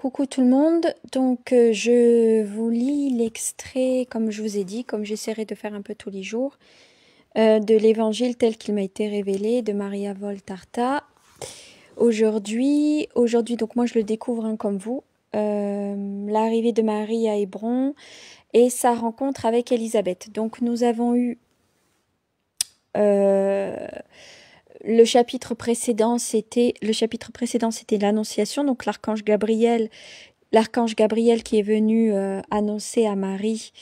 Coucou tout le monde, donc je vous lis l'extrait, comme je vous ai dit, comme j'essaierai de faire un peu tous les jours, de l'évangile tel qu'il m'a été révélé de Maria Voltarta. Aujourd'hui, donc moi je le découvre comme vous, l'arrivée de Marie à Hébron et sa rencontre avec Élisabeth. Donc nous avons eu le chapitre précédent, c'était l'Annonciation, donc l'archange Gabriel qui est venu annoncer à Marie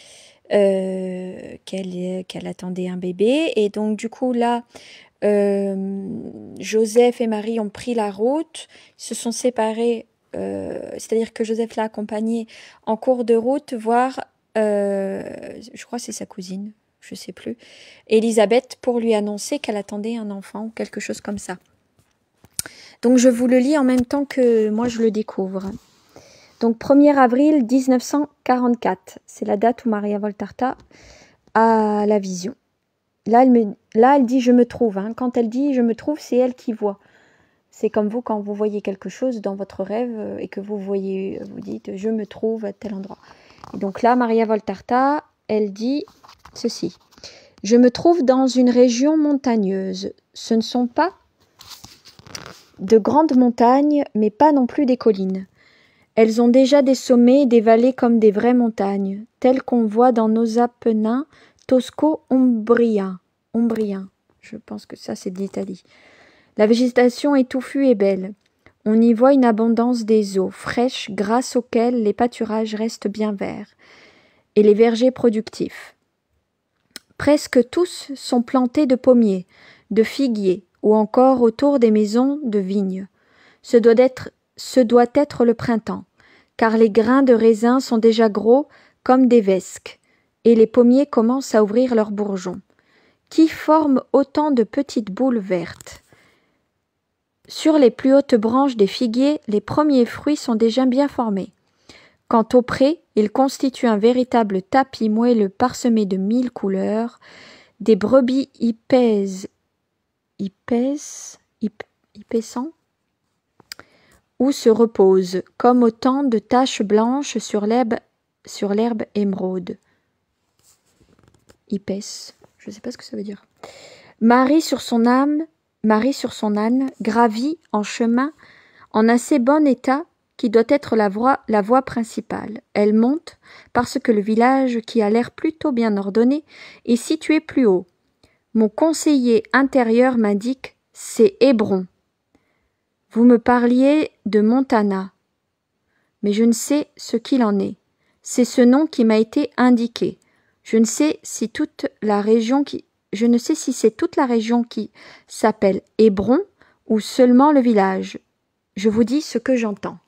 qu'elle attendait un bébé. Et donc du coup là, Joseph et Marie ont pris la route, ils se sont séparés, c'est-à-dire que Joseph l'a accompagné en cours de route, voir, je crois que c'est sa cousine, je sais plus, Élisabeth, pour lui annoncer qu'elle attendait un enfant ou quelque chose comme ça. Donc je vous le lis en même temps que moi je le découvre. Donc 1er avril 1944, c'est la date où Maria Voltarta a la vision. Là, elle dit « je me trouve ». Quand elle dit « je me trouve », c'est elle qui voit. C'est comme vous, quand vous voyez quelque chose dans votre rêve et que vous dites « je me trouve à tel endroit ». Et donc là, Maria Voltarta, elle dit ceci. « Je me trouve dans une région montagneuse. Ce ne sont pas de grandes montagnes, mais pas non plus des collines. Elles ont déjà des sommets et des vallées comme des vraies montagnes, telles qu'on voit dans nos Apennins tosco-ombriens. Je pense que ça c'est de l'Italie. La végétation est touffue et belle. On y voit une abondance des eaux fraîches grâce auxquelles les pâturages restent bien verts et les vergers productifs. Presque tous sont plantés de pommiers, de figuiers ou encore autour des maisons de vignes. Ce doit être le printemps, car les grains de raisin sont déjà gros comme des vesques, et les pommiers commencent à ouvrir leurs bourgeons, qui forment autant de petites boules vertes. Sur les plus hautes branches des figuiers, les premiers fruits sont déjà bien formés. Quant aux prés, ils constituent un véritable tapis moelleux parsemé de 1000 couleurs. Des brebis y paissant, ou se reposent, comme autant de taches blanches sur l'herbe émeraude. Épaisse, je ne sais pas ce que ça veut dire. Marie sur son âne, gravit en chemin en assez bon état qui doit être la voie principale. Elle monte parce que le village, qui a l'air plutôt bien ordonné, est situé plus haut. Mon conseiller intérieur m'indique « c'est Hébron ». Vous me parliez de Montana, mais je ne sais ce qu'il en est. C'est ce nom qui m'a été indiqué. Je ne sais si c'est toute la région qui s'appelle Hébron ou seulement le village. Je vous dis ce que j'entends.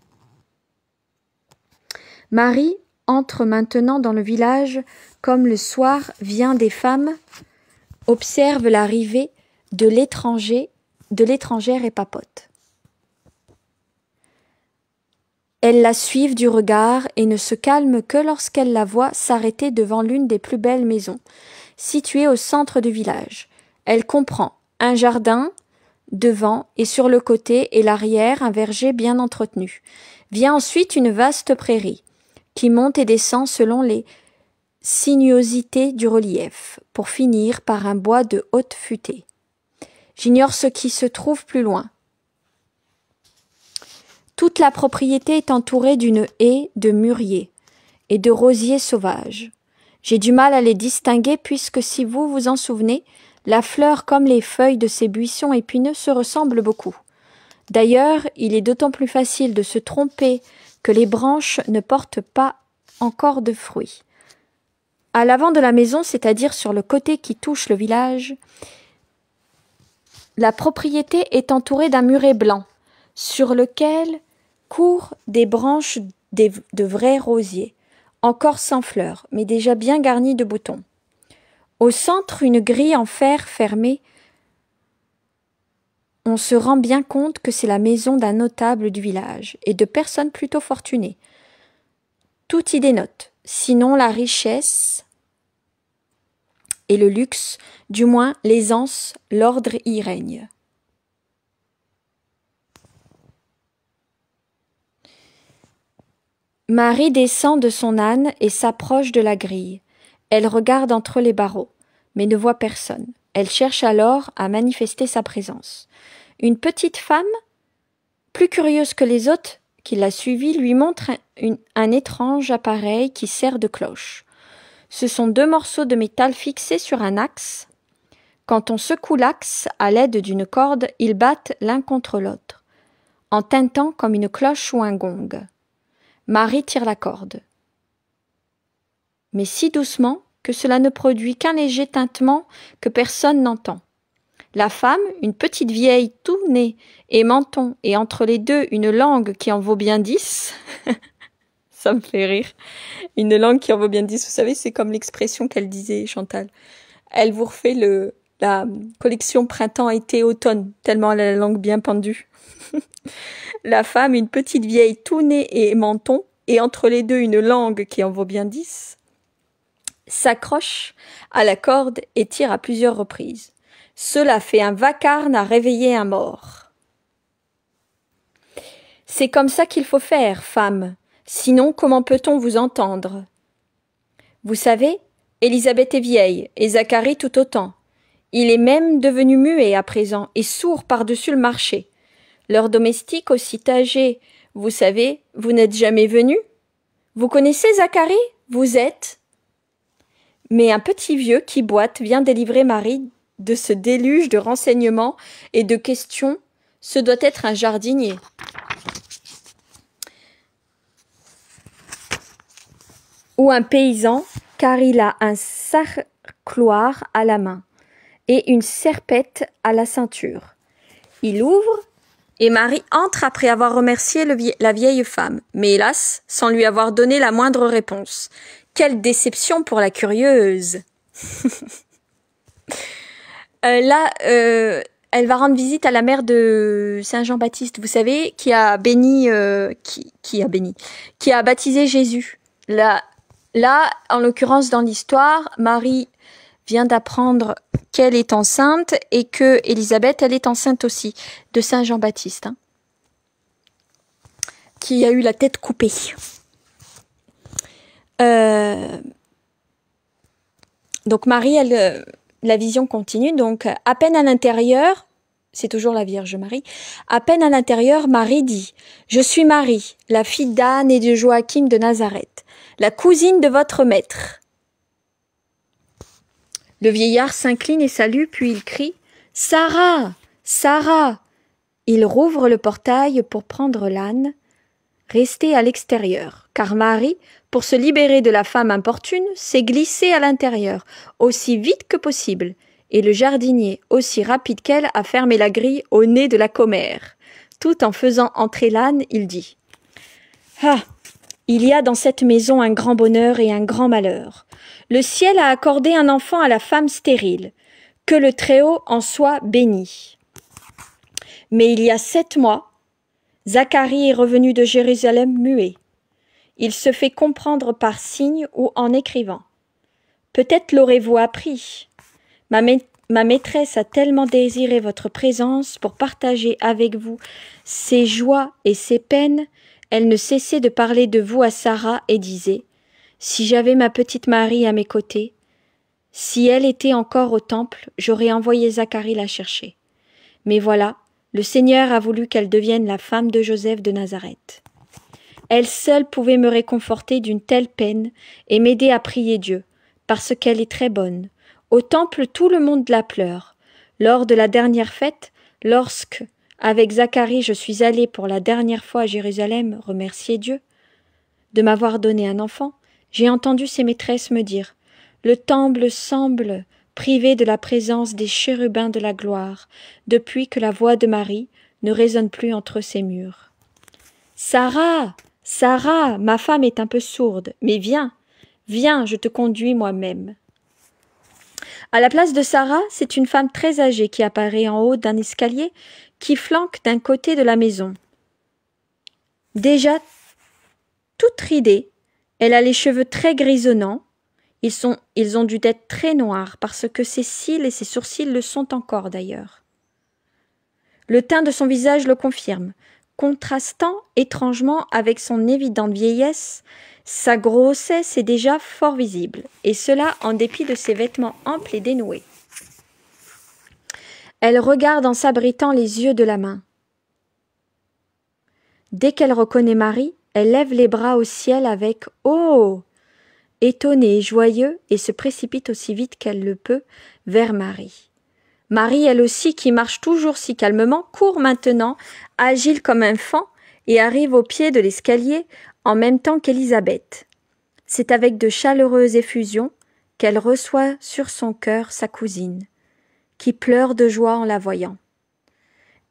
Marie entre maintenant dans le village comme le soir vient des femmes, observe l'arrivée de l'étrangère et papote. Elles la suivent du regard et ne se calment que lorsqu'elles la voient s'arrêter devant l'une des plus belles maisons, située au centre du village. Elle comprend un jardin devant et sur le côté et l'arrière un verger bien entretenu. Vient ensuite une vaste prairie, qui monte et descend selon les sinuosités du relief, pour finir par un bois de haute futée. J'ignore ce qui se trouve plus loin. Toute la propriété est entourée d'une haie de mûriers et de rosiers sauvages. J'ai du mal à les distinguer puisque, si vous vous en souvenez, la fleur comme les feuilles de ces buissons épineux se ressemblent beaucoup. D'ailleurs, il est d'autant plus facile de se tromper que les branches ne portent pas encore de fruits. À l'avant de la maison, c'est-à-dire sur le côté qui touche le village, la propriété est entourée d'un muret blanc, sur lequel courent des branches de vrais rosiers, encore sans fleurs, mais déjà bien garnies de boutons. Au centre, une grille en fer fermée. On se rend bien compte que c'est la maison d'un notable du village, et de personnes plutôt fortunées. Tout y dénote, sinon la richesse et le luxe, du moins l'aisance, l'ordre y règne. Marie descend de son âne et s'approche de la grille. Elle regarde entre les barreaux, mais ne voit personne. Elle cherche alors à manifester sa présence. Une petite femme, plus curieuse que les autres qui l'a suivie, lui montre un étrange appareil qui sert de cloche. Ce sont 2 morceaux de métal fixés sur un axe. Quand on secoue l'axe à l'aide d'une corde, ils battent l'un contre l'autre, en tintant comme une cloche ou un gong. Marie tire la corde, mais si doucement que cela ne produit qu'un léger tintement que personne n'entend. La femme, une petite vieille tout nez et menton, et entre les deux une langue qui en vaut bien 10, ça me fait rire, une langue qui en vaut bien 10, vous savez, c'est comme l'expression qu'elle disait, Chantal. Elle vous refait la collection printemps-été-automne, tellement elle a la langue bien pendue. La femme, une petite vieille tout nez et menton, et entre les deux une langue qui en vaut bien 10, s'accroche à la corde et tire à plusieurs reprises. Cela fait un vacarme à réveiller un mort. C'est comme ça qu'il faut faire, femme. Sinon, comment peut-on vous entendre? Vous savez, Élisabeth est vieille, et Zacharie tout autant. Il est même devenu muet à présent, et sourd par-dessus le marché. Leur domestique aussi âgé, vous savez, vous n'êtes jamais venu? Vous connaissez Zacharie? Vous êtes... Mais un petit vieux qui boite vient délivrer Marie de ce déluge de renseignements et de questions. Ce doit être un jardinier. Ou un paysan, car il a un sarcloir à la main et une serpette à la ceinture. Il ouvre et Marie entre après avoir remercié la vieille femme, mais hélas, sans lui avoir donné la moindre réponse. Quelle déception pour la curieuse. Elle va rendre visite à la mère de Saint Jean-Baptiste, vous savez, qui a baptisé Jésus. Là, en l'occurrence dans l'histoire, Marie vient d'apprendre qu'elle est enceinte et que Élisabeth, elle est enceinte aussi de Saint Jean-Baptiste, qui a eu la tête coupée. Donc Marie, la vision continue. Donc à peine à l'intérieur, c'est toujours la Vierge Marie, à peine à l'intérieur, Marie dit « Je suis Marie, la fille d'Anne et de Joachim de Nazareth, la cousine de votre maître. » Le vieillard s'incline et salue, puis il crie « Sarah, Sarah !» Il rouvre le portail pour prendre l'âne, resté à l'extérieur, car Marie, pour se libérer de la femme importune, s'est glissée à l'intérieur, aussi vite que possible, et le jardinier, aussi rapide qu'elle, a fermé la grille au nez de la commère. Tout en faisant entrer l'âne, il dit « Ah, il y a dans cette maison un grand bonheur et un grand malheur. Le ciel a accordé un enfant à la femme stérile. Que le Très-Haut en soit béni. Mais il y a 7 mois, Zacharie est revenu de Jérusalem muet. Il se fait comprendre par signe ou en écrivant. Peut-être l'aurez-vous appris. Ma maîtresse a tellement désiré votre présence pour partager avec vous ses joies et ses peines, elle ne cessait de parler de vous à Sarah et disait « Si j'avais ma petite Marie à mes côtés, si elle était encore au temple, j'aurais envoyé Zacharie la chercher. Mais voilà, le Seigneur a voulu qu'elle devienne la femme de Joseph de Nazareth. Elle seule pouvait me réconforter d'une telle peine et m'aider à prier Dieu, parce qu'elle est très bonne. Au temple, tout le monde la pleure. Lors de la dernière fête, lorsque, avec Zacharie, je suis allée pour la dernière fois à Jérusalem remercier Dieu de m'avoir donné un enfant, j'ai entendu ses maîtresses me dire « Le temple semble privé de la présence des chérubins de la gloire, depuis que la voix de Marie ne résonne plus entre ses murs. »« Sarah, Sarah, ma femme est un peu sourde, mais viens, viens, je te conduis moi-même. » À la place de Sarah, c'est une femme très âgée qui apparaît en haut d'un escalier qui flanque d'un côté de la maison. Déjà toute ridée, elle a les cheveux très grisonnants. Ils ont dû être très noirs parce que ses cils et ses sourcils le sont encore d'ailleurs. Le teint de son visage le confirme. contrastant étrangement avec son évidente vieillesse, sa grossesse est déjà fort visible, et cela en dépit de ses vêtements amples et dénoués. Elle regarde en s'abritant les yeux de la main. Dès qu'elle reconnaît Marie, elle lève les bras au ciel avec « Oh !» étonné et joyeux, et se précipite aussi vite qu'elle le peut vers Marie. Marie, elle aussi, qui marche toujours si calmement, court maintenant, agile comme un faon, et arrive au pied de l'escalier en même temps qu'Élisabeth. C'est avec de chaleureuses effusions qu'elle reçoit sur son cœur sa cousine, qui pleure de joie en la voyant.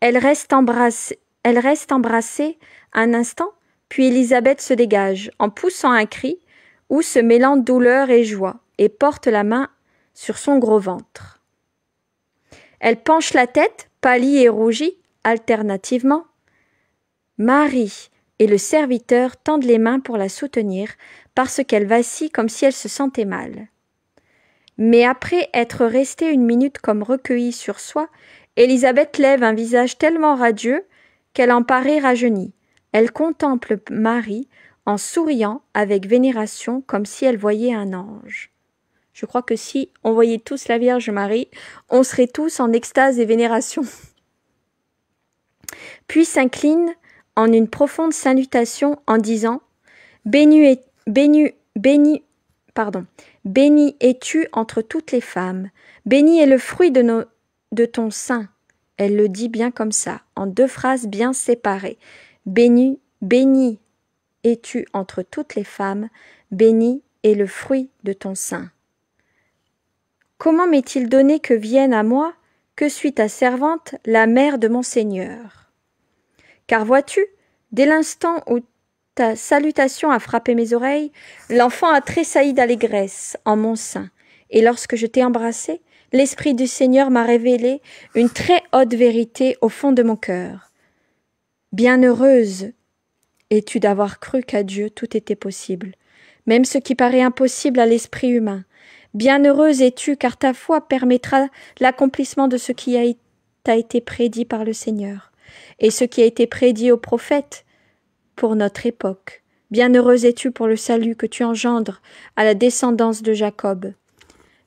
Elle reste embrassée un instant, puis Élisabeth se dégage, en poussant un cri, où se mêlant douleur et joie, et porte la main sur son gros ventre. Elle penche la tête, pâlit et rougit, alternativement. Marie et le serviteur tendent les mains pour la soutenir, parce qu'elle vacille comme si elle se sentait mal. Mais après être restée une minute comme recueillie sur soi, Élisabeth lève un visage tellement radieux qu'elle en paraît rajeunie. Elle contemple Marie en souriant avec vénération comme si elle voyait un ange. Je crois que si on voyait tous la Vierge Marie, on serait tous en extase et vénération. Puis s'incline en une profonde salutation en disant « Bénie es-tu entre toutes les femmes, béni est le fruit de ton sein. » Elle le dit bien comme ça, en deux phrases bien séparées. « Béni es-tu entre toutes les femmes, béni est le fruit de ton sein. » Comment m'est-il donné que vienne à moi, que suis ta servante, la mère de mon Seigneur? Car vois-tu, dès l'instant où ta salutation a frappé mes oreilles, l'enfant a tressailli d'allégresse en mon sein, et lorsque je t'ai embrassé, l'Esprit du Seigneur m'a révélé une très haute vérité au fond de mon cœur. Bienheureuse es-tu d'avoir cru qu'à Dieu tout était possible, même ce qui paraît impossible à l'esprit humain. Bienheureuse es-tu, car ta foi permettra l'accomplissement de ce qui t'a été prédit par le Seigneur, et ce qui a été prédit aux prophètes pour notre époque. Bienheureuse es-tu pour le salut que tu engendres à la descendance de Jacob.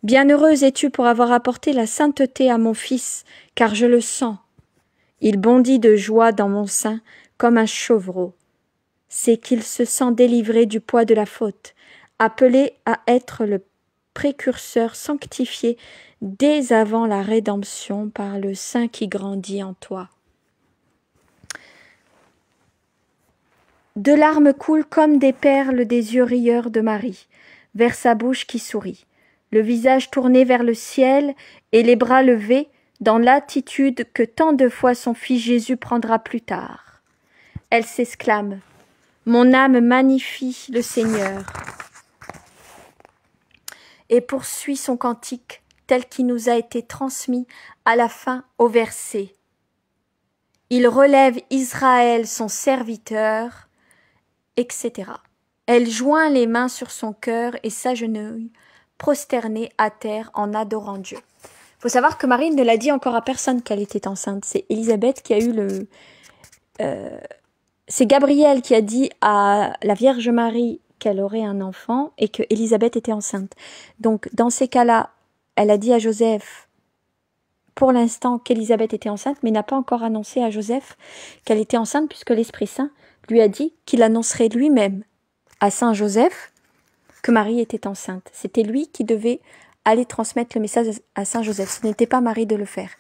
Bienheureuse es-tu pour avoir apporté la sainteté à mon fils, car je le sens. Il bondit de joie dans mon sein comme un chevreau. C'est qu'il se sent délivré du poids de la faute, appelé à être le précurseur sanctifié dès avant la rédemption par le Saint qui grandit en toi. Deux larmes coulent comme des perles des yeux rieurs de Marie, vers sa bouche qui sourit, le visage tourné vers le ciel et les bras levés dans l'attitude que tant de fois son fils Jésus prendra plus tard. Elle s'exclame « Mon âme magnifie le Seigneur » et poursuit son cantique tel qu'il nous a été transmis à la fin au verset. Il relève Israël son serviteur, etc. Elle joint les mains sur son cœur et s'agenouille, prosternée à terre en adorant Dieu. Il faut savoir que Marie ne l'a dit encore à personne qu'elle était enceinte. C'est Élisabeth qui a eu c'est Gabriel qui a dit à la Vierge Marie qu'elle aurait un enfant et que Élisabeth était enceinte. Donc, dans ces cas-là, elle a dit à Joseph, pour l'instant, qu'Élisabeth était enceinte, mais n'a pas encore annoncé à Joseph qu'elle était enceinte, puisque l'Esprit Saint lui a dit qu'il annoncerait lui-même à Saint Joseph que Marie était enceinte. C'était lui qui devait aller transmettre le message à Saint Joseph. Ce n'était pas Marie de le faire.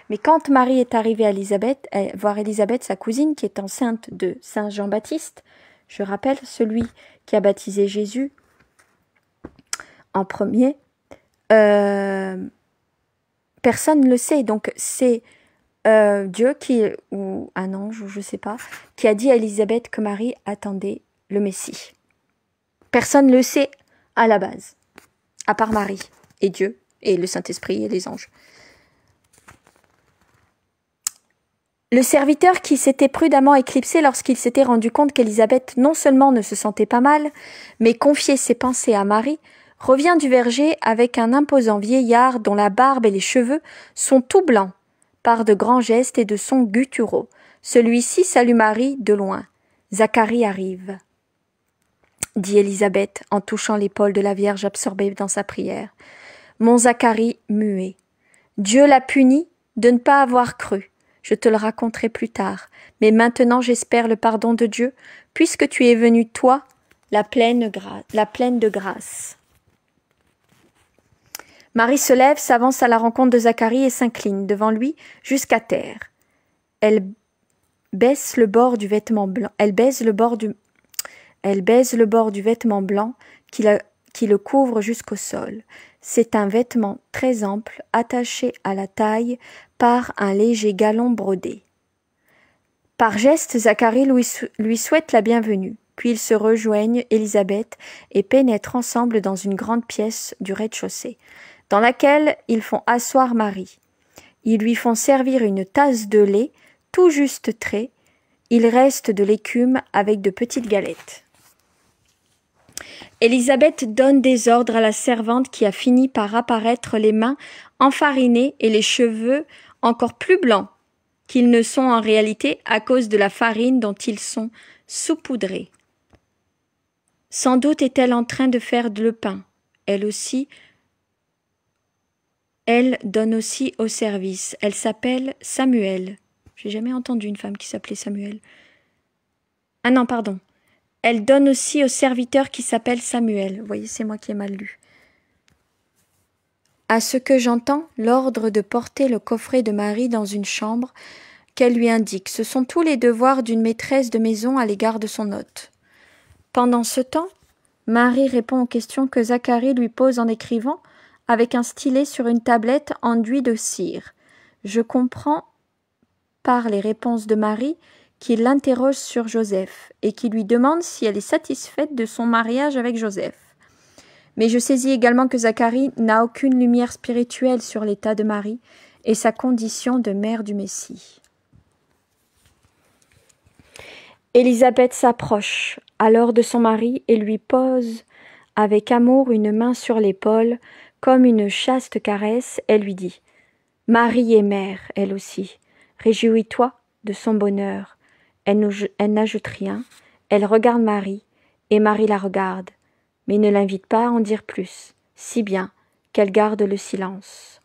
Mais quand Marie est arrivée à voir Élisabeth, sa cousine, qui est enceinte de Saint Jean-Baptiste, je rappelle, celui qui a baptisé Jésus en premier, personne ne le sait. Donc c'est Dieu ou un ange, ou je ne sais pas, qui a dit à Élisabeth que Marie attendait le Messie. Personne ne le sait à la base, à part Marie et Dieu et le Saint-Esprit et les anges. Le serviteur qui s'était prudemment éclipsé lorsqu'il s'était rendu compte qu'Élisabeth non seulement ne se sentait pas mal, mais confiait ses pensées à Marie, revient du verger avec un imposant vieillard dont la barbe et les cheveux sont tout blancs, par de grands gestes et de sons gutturaux, Celui-ci salue Marie de loin. Zacharie arrive, dit Élisabeth en touchant l'épaule de la Vierge absorbée dans sa prière. Mon Zacharie muet. Dieu l'a puni de ne pas avoir cru. Je te le raconterai plus tard. Mais maintenant j'espère le pardon de Dieu, puisque tu es venue, toi, la pleine de grâce. Marie se lève, s'avance à la rencontre de Zacharie et s'incline devant lui jusqu'à terre. Elle baise le bord du vêtement blanc qui le couvre jusqu'au sol. C'est un vêtement très ample, attaché à la taille par un léger galon brodé. Par geste, Zacharie lui souhaite la bienvenue. Puis ils se rejoignent, Élisabeth, et pénètrent ensemble dans une grande pièce du rez-de-chaussée, dans laquelle ils font asseoir Marie. Ils lui font servir une tasse de lait, tout juste trait. Il reste de l'écume avec de petites galettes. Élisabeth donne des ordres à la servante qui a fini par apparaître, les mains enfarinées et les cheveux encore plus blancs qu'ils ne sont en réalité à cause de la farine dont ils sont saupoudrés. Sans doute est-elle en train de faire le pain. Elle donne aussi au service. Elle s'appelle Samuel. J'ai jamais entendu une femme qui s'appelait Samuel. Ah non, pardon. Elle donne aussi au serviteur qui s'appelle Samuel. Vous voyez, c'est moi qui ai mal lu. À ce que j'entends, l'ordre de porter le coffret de Marie dans une chambre qu'elle lui indique. Ce sont tous les devoirs d'une maîtresse de maison à l'égard de son hôte. Pendant ce temps, Marie répond aux questions que Zacharie lui pose en écrivant avec un stylet sur une tablette enduit de cire. Je comprends par les réponses de Marie qu'il l'interroge sur Joseph et qui lui demande si elle est satisfaite de son mariage avec Joseph. Mais je saisis également que Zacharie n'a aucune lumière spirituelle sur l'état de Marie et sa condition de mère du Messie. Élisabeth s'approche alors de son mari et lui pose avec amour une main sur l'épaule, comme une chaste caresse. Elle lui dit « Marie est mère, elle aussi. Réjouis-toi de son bonheur. » Elle n'ajoute rien. Elle regarde Marie, et Marie la regarde, mais ne l'invite pas à en dire plus, si bien qu'elle garde le silence.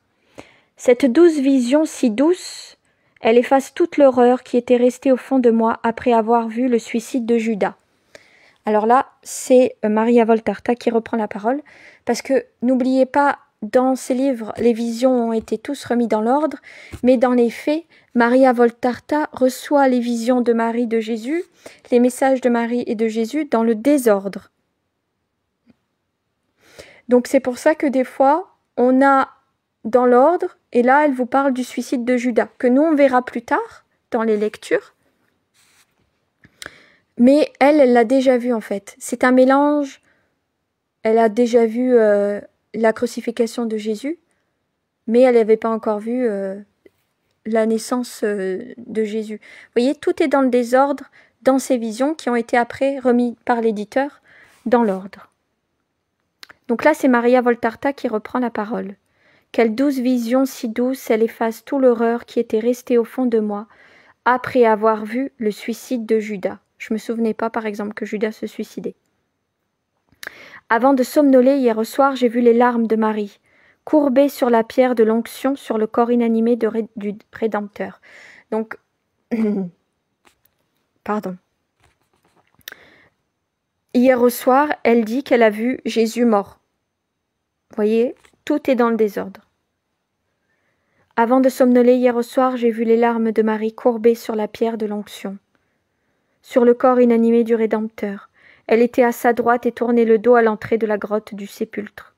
Cette douce vision si douce, elle efface toute l'horreur qui était restée au fond de moi après avoir vu le suicide de Judas. Alors là, c'est Maria Voltarta qui reprend la parole, parce que n'oubliez pas, dans ces livres, les visions ont été tous remis dans l'ordre, mais dans les faits, Maria Voltarta reçoit les visions de Marie de Jésus, les messages de Marie et de Jésus dans le désordre. Donc c'est pour ça que des fois, on a dans l'ordre, et là elle vous parle du suicide de Judas, que nous on verra plus tard dans les lectures. Mais elle l'a déjà vu en fait. C'est un mélange. Elle a déjà vu la crucifixion de Jésus, mais elle n'avait pas encore vu la naissance de Jésus. Vous voyez, tout est dans le désordre dans ces visions qui ont été après remises par l'éditeur dans l'ordre. Donc là, c'est Maria Voltarta qui reprend la parole. Quelle douce vision si douce, elle efface toute l'horreur qui était restée au fond de moi après avoir vu le suicide de Judas. Je me souvenais pas, par exemple, que Judas se suicidait. Avant de somnoler hier au soir, j'ai vu les larmes de Marie, courbées sur la pierre de l'onction sur le corps inanimé du Rédempteur. Donc, pardon. Hier au soir, elle dit qu'elle a vu Jésus mort. Vous voyez, tout est dans le désordre. Avant de somnoler hier au soir, j'ai vu les larmes de Marie courbées sur la pierre de l'onction, sur le corps inanimé du Rédempteur. Elle était à sa droite et tournait le dos à l'entrée de la grotte du sépulcre.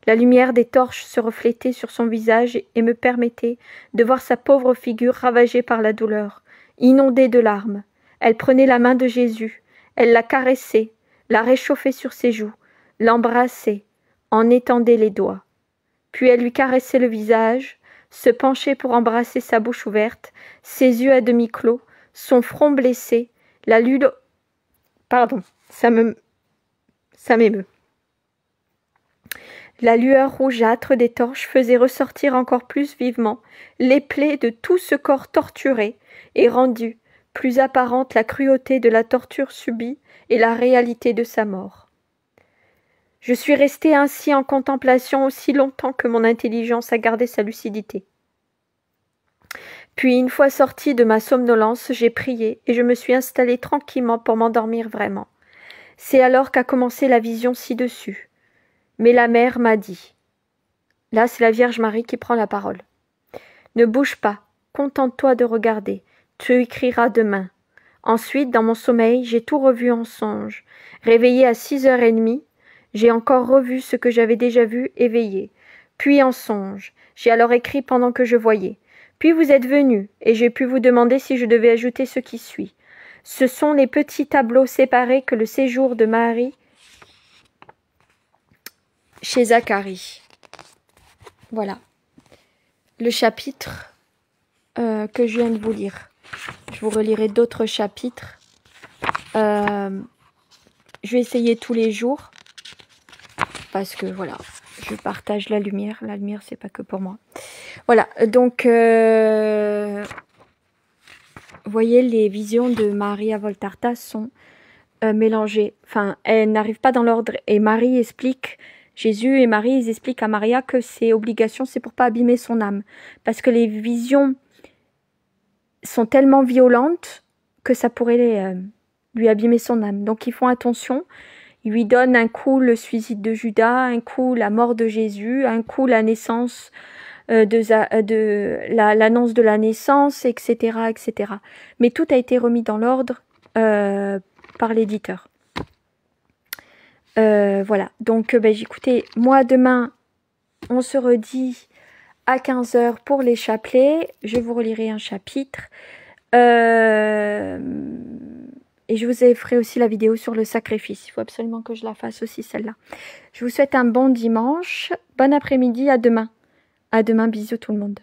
La lumière des torches se reflétait sur son visage et me permettait de voir sa pauvre figure ravagée par la douleur, inondée de larmes. Elle prenait la main de Jésus, elle la caressait, la réchauffait sur ses joues, l'embrassait, en étendait les doigts. Puis elle lui caressait le visage, se penchait pour embrasser sa bouche ouverte, ses yeux à demi clos, son front blessé, la lueur... Pardon, ça m'émeut. La lueur rougeâtre des torches faisait ressortir encore plus vivement les plaies de tout ce corps torturé et rendu plus apparente la cruauté de la torture subie et la réalité de sa mort. Je suis restée ainsi en contemplation aussi longtemps que mon intelligence a gardé sa lucidité. Puis, une fois sortie de ma somnolence, j'ai prié et je me suis installée tranquillement pour m'endormir vraiment. C'est alors qu'a commencé la vision ci-dessus. Mais la mère m'a dit. Là, c'est la Vierge Marie qui prend la parole. Ne bouge pas, contente-toi de regarder. Tu écriras demain. Ensuite, dans mon sommeil, j'ai tout revu en songe. Réveillée à 6h30, j'ai encore revu ce que j'avais déjà vu éveillé. Puis en songe, j'ai alors écrit pendant que je voyais. Puis vous êtes venu, et j'ai pu vous demander si je devais ajouter ce qui suit. Ce sont les petits tableaux séparés que le séjour de Marie chez Zacharie. Voilà. Le chapitre que je viens de vous lire. Je vous relirai d'autres chapitres. Je vais essayer tous les jours. Parce que voilà, je partage la lumière. La lumière, c'est pas que pour moi. Voilà, donc... vous voyez, les visions de Maria Voltarta sont mélangées. Enfin, elles n'arrivent pas dans l'ordre. Et Marie explique, Jésus et Marie, ils expliquent à Maria que c'est obligation, c'est pour pas abîmer son âme. Parce que les visions sont tellement violentes que ça pourrait lui abîmer son âme. Donc ils font attention. Ils lui donnent un coup le suicide de Judas, un coup la mort de Jésus, un coup la naissance l'annonce de la naissance, etc., etc. Mais tout a été remis dans l'ordre par l'éditeur. Voilà, donc écoutez, moi demain, on se redit à 15h pour les chapelets. Je vous relirai un chapitre. Et je vous ferai aussi la vidéo sur le sacrifice. Il faut absolument que je la fasse aussi, celle-là. Je vous souhaite un bon dimanche. Bon après-midi, à demain. À demain, bisous tout le monde.